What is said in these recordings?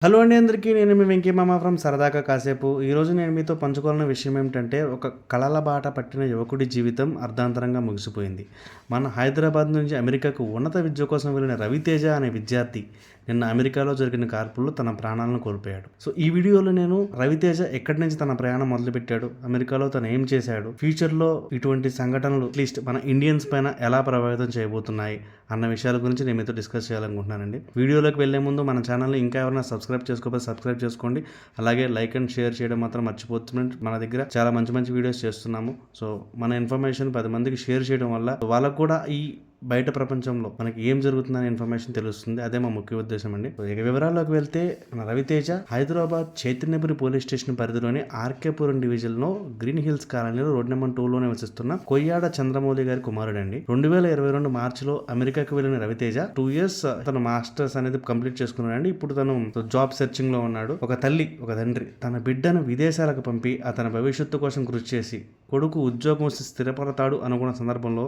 Hello అండి అందరికీ. నేను మీ వెంకీ మామ ఫ్రమ్ సరదాగా కాసేపు. ఈరోజు నేను మీతో పంచుకోవాలన్న విషయం ఏమిటంటే, ఒక కలల బాట పట్టిన యువకుడి జీవితం అర్ధాంతరంగా ముగిసిపోయింది. మన హైదరాబాద్ నుంచి అమెరికాకు ఉన్నత విద్య కోసం వెళ్ళిన రవితేజ అనే విద్యార్థి నిన్న అమెరికాలో జరిగిన కార్పుల్లో తన ప్రాణాలను కోల్పోయాడు. సో ఈ వీడియోలో నేను రవితేజ ఎక్కడి నుంచి తన ప్రయాణం మొదలుపెట్టాడు, అమెరికాలో తను ఏం చేశాడు, ఫ్యూచర్లో ఇటువంటి సంఘటనలు అట్లీస్ట్ మన ఇండియన్స్ పైన ఎలా ప్రభావితం చేయబోతున్నాయి అన్న విషయాల గురించి నేను మీతో డిస్కస్ చేయాలనుకుంటున్నానండి. వీడియోలోకి వెళ్లే ముందు మన ఛానల్ని ఇంకా ఎవరైనా సబ్స్క్రైబ్ చేసుకోకపోతే సబ్స్క్రైబ్ చేసుకోండి. అలాగే లైక్ అండ్ షేర్ చేయడం మాత్రం మర్చిపోతుంది. మన దగ్గర చాలా మంచి మంచి వీడియోస్ చేస్తున్నాము. సో మన ఇన్ఫర్మేషన్ 10 మందికి షేర్ చేయడం వల్ల వాళ్ళకు కూడా ఈ బయట ప్రపంచంలో మనకి ఏం జరుగుతుందనే ఇన్ఫర్మేషన్ తెలుస్తుంది. అదే మా ముఖ్య ఉద్దేశం అండి. ఇక వివరాల్లోకి వెళ్తే, మన రవితేజ హైదరాబాద్ చైతన్యపురి పోలీస్ స్టేషన్ పరిధిలోని ఆర్కేపురం డివిజన్ లో గ్రీన్ హిల్స్ కాలనీలో రోడ్ నెంబర్ 2లో నివసిస్తున్న కొయ్యాడ చంద్రమౌళి గారి కుమారుడండి. 2022 మార్చిలో అమెరికాకు వెళ్లిన రవితేజ 2 years తన మాస్టర్స్ అనేది కంప్లీట్ చేసుకున్నాడండి. ఇప్పుడు తను జాబ్ సెర్చింగ్ లో ఉన్నాడు. ఒక తల్లి, ఒక తండ్రి తన బిడ్డను విదేశాలకు పంపి అతని భవిష్యత్తు కోసం కృషి చేసి కొడుకు ఉద్యోగం స్థిరపడతాడు అనుకున్న సందర్భంలో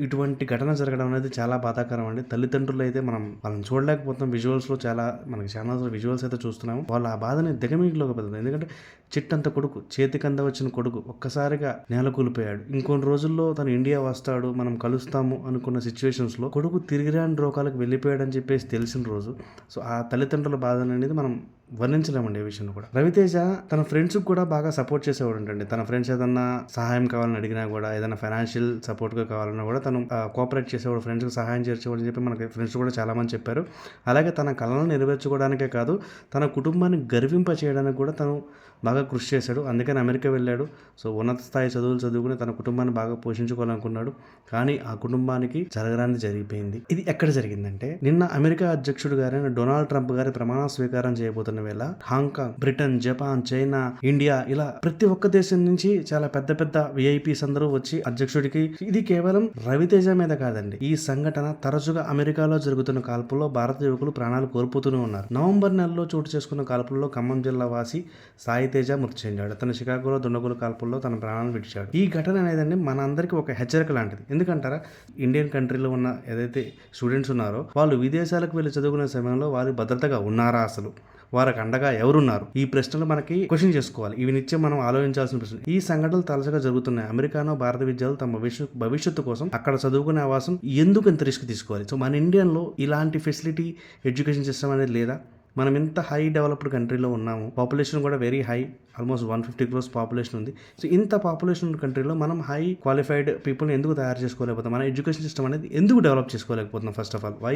ఇటువంటి ఘటన జరగడం అనేది చాలా బాధాకరం అండి. తల్లిదండ్రులు అయితే మనం వాళ్ళని చూడలేకపోతున్నాం. విజువల్స్లో చాలా మనకి ఛానల్స్లో విజువల్స్ అయితే చూస్తున్నాము. వాళ్ళు ఆ బాధని దిగమిగిలోకపోతుంది. ఎందుకంటే చిట్టంత కొడుకు, చేతికంద వచ్చిన కొడుకు ఒక్కసారిగా నేల కూలిపోయాడు. ఇంకొన్ని రోజుల్లో తను ఇండియా వస్తాడు, మనం కలుస్తాము అనుకున్న సిచ్యువేషన్స్లో కొడుకు తిరిగిరాని రోగాలకు వెళ్ళిపోయాడని చెప్పేసి తెలిసిన రోజు, సో ఆ తల్లిదండ్రుల బాధ అనేది మనం వర్ణించలేమండి. ఈ విషయంలో కూడా రవితేజ తన ఫ్రెండ్స్ కూడా బాగా సపోర్ట్ చేసేవాడు అంటండి. తన ఫ్రెండ్స్ ఏదన్నా సహాయం కావాలని అడిగినా కూడా, ఏదైనా ఫైనాన్షియల్ సపోర్ట్గా కావాలన్నా కూడా తను కోఆపరేట్ చేసేవాడు, ఫ్రెండ్స్కి సహాయం చేసేవాడు అని చెప్పి మనకి ఫ్రెండ్స్ కూడా చాలా మంది చెప్పారు. అలాగే తన కళలను నెరవేర్చుకోవడానికే కాదు, తన కుటుంబాన్ని గర్వింప చేయడానికి కూడా తను బాగా కృషి చేశాడు. అందుకని అమెరికా వెళ్ళాడు. సో ఉన్నత స్థాయి చదువులు చదువుకుని తన కుటుంబాన్ని బాగా పోషించుకోవాలనుకున్నాడు. కానీ ఆ కుటుంబానికి జరగరానిది జరిగిపోయింది. ఇది ఎక్కడ జరిగిందంటే, నిన్న అమెరికా అధ్యక్షుడు గారైన డొనాల్డ్ ట్రంప్ గారి ప్రమాణ స్వీకారం చేయబోతున్న వేళ Hong Kong, Britain, Japan, China, India ఇలా ప్రతి ఒక్క దేశం నుంచి చాలా పెద్ద పెద్ద విఐపీస్ అందరూ వచ్చి అధ్యక్షుడికి, ఇది కేవలం రవితేజ మీద కాదండి, ఈ సంఘటన తరచుగా అమెరికాలో జరుగుతున్న కాల్పుల్లో భారత యువకులు ప్రాణాలు కోల్పోతూనే ఉన్నారు. నవంబర్ నెలలో చోటు చేసుకున్న కాల్పుల్లో ఖమ్మం జిల్లా వాసి సాయి తేజ మృతి చెందాడు. అతను షికాగోలో దుండగుల కాల్పుల్లో తన ప్రాణాలను విడిచాడు. ఈ ఘటన అనేదండి మన అందరికీ ఒక హెచ్చరిక లాంటిది. ఎందుకంటారా, ఇండియన్ కంట్రీలో ఉన్న ఏదైతే స్టూడెంట్స్ ఉన్నారో వాళ్ళు విదేశాలకు వెళ్ళి చదువుకునే సమయంలో వారు భద్రతగా ఉన్నారా, అసలు వారికి అండగా ఎవరున్నారు, ఈ ప్రశ్నలు మనకి క్వశ్చన్ చేసుకోవాలి. ఇవి నిత్యం మనం ఆలోచించాల్సిన ప్రశ్న. ఈ సంఘటనలు తరచుగా జరుగుతున్నాయి. అమెరికాలో భారత విద్యార్థులు తమ భవిష్యత్తు కోసం అక్కడ చదువుకునే అవకాశం ఎందుకు ఎంత రిస్క్ తీసుకోవాలి? సో మన ఇండియన్లో ఇలాంటి ఫెసిలిటీ ఎడ్యుకేషన్ సిస్టమ్ అనేది లేదా? మనం ఇంత హై డెవలప్డ్ కంట్రీలో ఉన్నాము. పాపులేషన్ కూడా very high, almost 150 crores population ఉంది. సో ఇంత పాపులేషన్ ఉన్న కంట్రీలో మనం హై క్వాలిఫైడ్ పీపుల్ని ఎందుకు తయారు చేసుకోలేకపోతాం? మన ఎడ్యుకేషన్ సిస్టమ్ అనేది ఎందుకు డెవలప్ చేసుకోలేకపోతున్నాం? First of all, why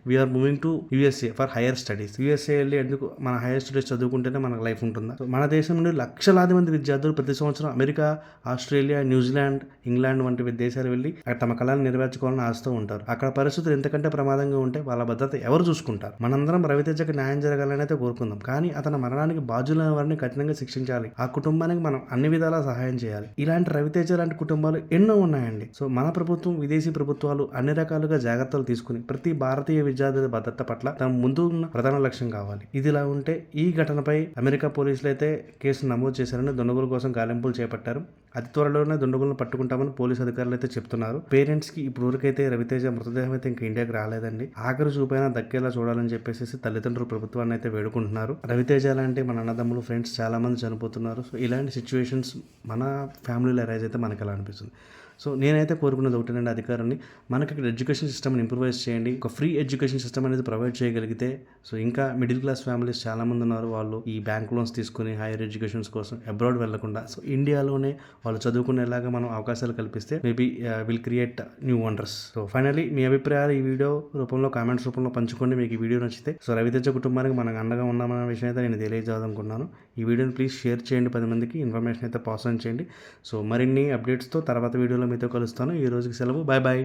we are moving to USA for higher studies? USA వెళ్ళి ఎందుకు మన హైయర్ స్టడీస్ చదువుకుంటేనే మనకు లైఫ్ ఉంటుందా? సో మన దేశం నుండి లక్షలాది మంది విద్యార్థులు ప్రతి సంవత్సరం అమెరికా, ఆస్ట్రేలియా, న్యూజిలాండ్, ఇంగ్లాండ్ వంటి దేశాలు వెళ్ళి తమ కళలను నెరవేర్చుకోవాలని ఆశతో ఉంటారు. అక్కడ పరిస్థితులు ఎంతకంటే ప్రమాదంగా ఉంటే వాళ్ళ భద్రత ఎవరు చూసుకుంటారు? మనందరం రవితేజకి న్యాయం జరగాలని అయితే కోరుకుందాం. కానీ అతని మరణానికి బాధ్యులైన వారిని కఠినంగా శిక్షించాలి. ఆ కుటుంబానికి మనం అన్ని విధాలా సహాయం చేయాలి. ఇలాంటి రవితేజ లాంటి కుటుంబాలు ఎన్నో ఉన్నాయండి. సో మన ప్రభుత్వం, విదేశీ ప్రభుత్వాలు అన్ని రకాలుగా జాగ్రత్తలు తీసుకుని ప్రతి భారతీయ విద్యార్థుల భద్రత పట్ల తమ ముందు ఉన్న ప్రధాన లక్ష్యం కావాలి. ఇదిలా ఉంటే ఈ ఘటనపై అమెరికా పోలీసులు అయితే కేసు నమోదు చేశారని దుండగుల కోసం గాలింపులు చేపట్టారు. అతి త్వరలోనే దుండగులను పట్టుకుంటామని పోలీసు అధికారులు అయితే చెప్తున్నారు. పేరెంట్స్ కి ఇప్పుడు వరకైతే రవితేజ మృతదేహం అయితే ఇంకా ఇండియాకి రాలేదండి. ఆఖరి చూపైనా దక్కేలా చూడాలని చెప్పేసి తల్లిదండ్రులు ప్రభుత్వాన్ని అయితే వేడుకుంటున్నారు. రవితేజ లాంటి మన అన్నదమ్ములు, ఫ్రెండ్స్ చాలా మంది చనిపోతున్నారు. సో ఇలాంటి సిచ్యువేషన్స్ మన ఫ్యామిలీలో అరైజ్ అయితే మనకి ఎలా అనిపిస్తుంది? సో నేనైతే కోరుకున్నది ఒకటేనండి, అధికారాన్ని మనకి ఇక్కడ ఎడ్యుకేషన్ సిస్టమ్ని ఇంప్రూవైజ్ చేయండి. ఒక ఫ్రీ ఎడ్యుకేషన్ సిస్టమ్ అనేది ప్రొవైడ్ చేయగలిగితే, సో ఇంకా మిడిల్ క్లాస్ ఫ్యామిలీస్ చాలా మంది ఉన్నారు. వాళ్ళు ఈ బ్యాంక్ లోన్స్ తీసుకుని హైయర్ ఎడ్యుకేషన్స్ కోసం అబ్రాడ్ వెళ్లకుండా సో ఇండియాలోనే వాళ్ళు చదువుకునేలాగా మనం అవకాశాలు కల్పిస్తే maybe will create new wonders. So finally మీ అభిప్రాయాలు ఈ వీడియో రూపంలో, కామెంట్స్ రూపంలో పంచుకోండి. మీకు ఈ వీడియో నచ్చితే, సో రవితేజ కుటుంబానికి మనకు అండగా ఉన్నామన్న విషయం అయితే నేను తెలియజేయాలనుకున్నాను. ఈ వీడియోని ప్లీజ్ షేర్ చేయండి, 10 మందికి ఇన్ఫర్మేషన్ అయితే పాస్ ఆన్ చేయండి. సో మరిన్ని అప్డేట్స్తో తర్వాత వీడియోలో మీతో కలుస్తాను. ఈ రోజుకి సెలవు. Bye bye.